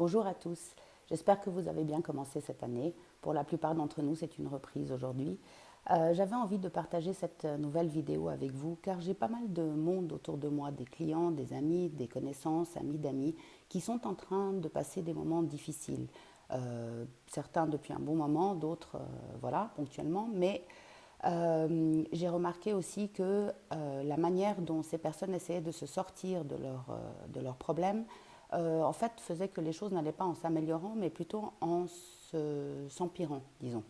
Bonjour à tous, j'espère que vous avez bien commencé cette année. Pour la plupart d'entre nous, c'est une reprise aujourd'hui. J'avais envie de partager cette nouvelle vidéo avec vous car j'ai pas mal de monde autour de moi, des clients, des amis, des connaissances, amis d'amis, qui sont en train de passer des moments difficiles. Certains depuis un bon moment, d'autres voilà, ponctuellement, mais j'ai remarqué aussi que la manière dont ces personnes essayaient de se sortir de leurs problèmes, en fait, faisait que les choses n'allaient pas en s'améliorant, mais plutôt en s'empirant, disons.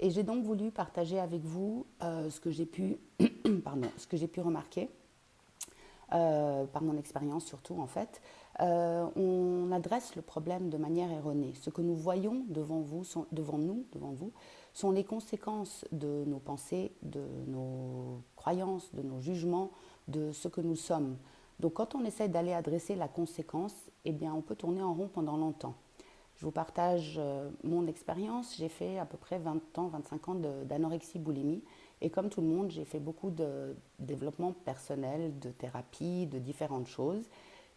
Et j'ai donc voulu partager avec vous ce que j'ai pu, pardon, ce que j'ai pu remarquer par mon expérience surtout en fait. On adresse le problème de manière erronée. Ce que nous voyons devant vous, sont les conséquences de nos pensées, de nos croyances, de nos jugements, de ce que nous sommes. Donc quand on essaie d'aller adresser la conséquence, eh bien on peut tourner en rond pendant longtemps. Je vous partage mon expérience. J'ai fait à peu près 20 ans, 25 ans d'anorexie-boulimie. Et comme tout le monde, j'ai fait beaucoup de développement personnel, de thérapie, de différentes choses.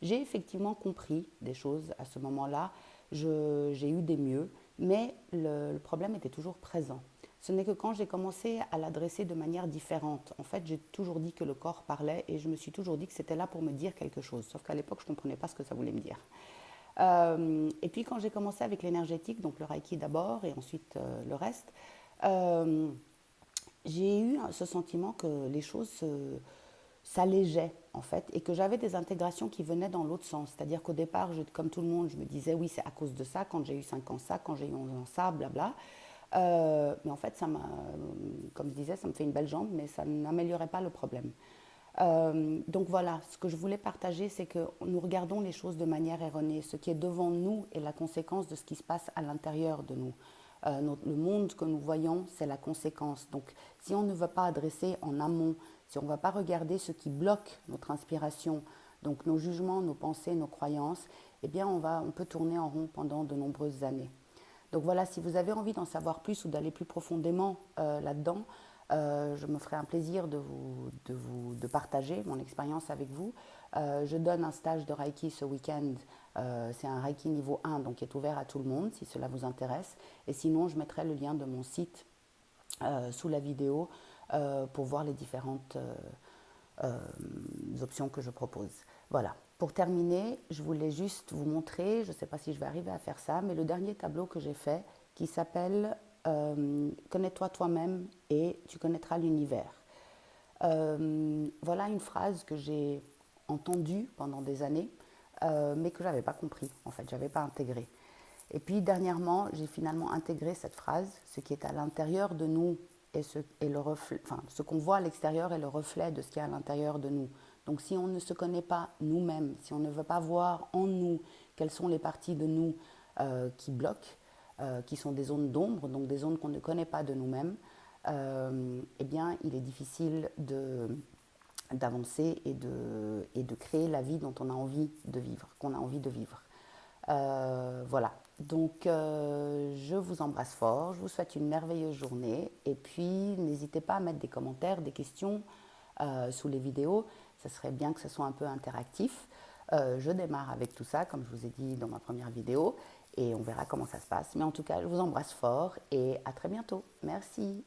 J'ai effectivement compris des choses à ce moment-là. J'ai eu des mieux, mais le problème était toujours présent. Ce n'est que quand j'ai commencé à l'adresser de manière différente. En fait, j'ai toujours dit que le corps parlait et je me suis toujours dit que c'était là pour me dire quelque chose. Sauf qu'à l'époque, je ne comprenais pas ce que ça voulait me dire. Et puis quand j'ai commencé avec l'énergétique, donc le Reiki d'abord et ensuite le reste, euh, j'ai eu ce sentiment que les choses s'allégeaient en fait et que j'avais des intégrations qui venaient dans l'autre sens. C'est-à-dire qu'au départ, comme tout le monde, je me disais oui c'est à cause de ça, quand j'ai eu 5 ans ça, quand j'ai eu 11 ans ça, blabla. Mais en fait, comme je disais, ça me fait une belle jambe, mais ça n'améliorait pas le problème. Donc voilà, ce que je voulais partager, c'est que nous regardons les choses de manière erronée. Ce qui est devant nous est la conséquence de ce qui se passe à l'intérieur de nous. Le monde que nous voyons, c'est la conséquence. Donc si on ne va pas adresser en amont, si on ne va pas regarder ce qui bloque notre inspiration, donc nos jugements, nos pensées, nos croyances, eh bien on peut tourner en rond pendant de nombreuses années. Donc voilà, si vous avez envie d'en savoir plus ou d'aller plus profondément là-dedans, je me ferai un plaisir de partager mon expérience avec vous. Je donne un stage de Reiki ce week-end. C'est un Reiki niveau 1, donc qui est ouvert à tout le monde si cela vous intéresse. Et sinon, je mettrai le lien de mon site sous la vidéo pour voir les différentes options que je propose. Voilà. Pour terminer, je voulais juste vous montrer, je ne sais pas si je vais arriver à faire ça, mais le dernier tableau que j'ai fait qui s'appelle Connais-toi toi-même et tu connaîtras l'univers. Voilà une phrase que j'ai entendue pendant des années, mais que je n'avais pas compris, en fait, je n'avais pas intégré. Et puis dernièrement, j'ai finalement intégré cette phrase, ce qui est à l'intérieur de nous et le reflet, enfin, ce qu'on voit à l'extérieur est le reflet de ce qui est à l'intérieur de nous. Donc si on ne se connaît pas nous-mêmes, si on ne veut pas voir en nous quelles sont les parties de nous qui bloquent, qui sont des zones d'ombre, donc des zones qu'on ne connaît pas de nous-mêmes, eh bien il est difficile d'avancer et de créer la vie dont on a envie de vivre, qu'on a envie de vivre. Voilà, donc je vous embrasse fort, je vous souhaite une merveilleuse journée et puis n'hésitez pas à mettre des commentaires, des questions sous les vidéos, ça serait bien que ce soit un peu interactif. Je démarre avec tout ça, comme je vous ai dit dans ma première vidéo, et on verra comment ça se passe. Mais en tout cas, je vous embrasse fort et à très bientôt. Merci.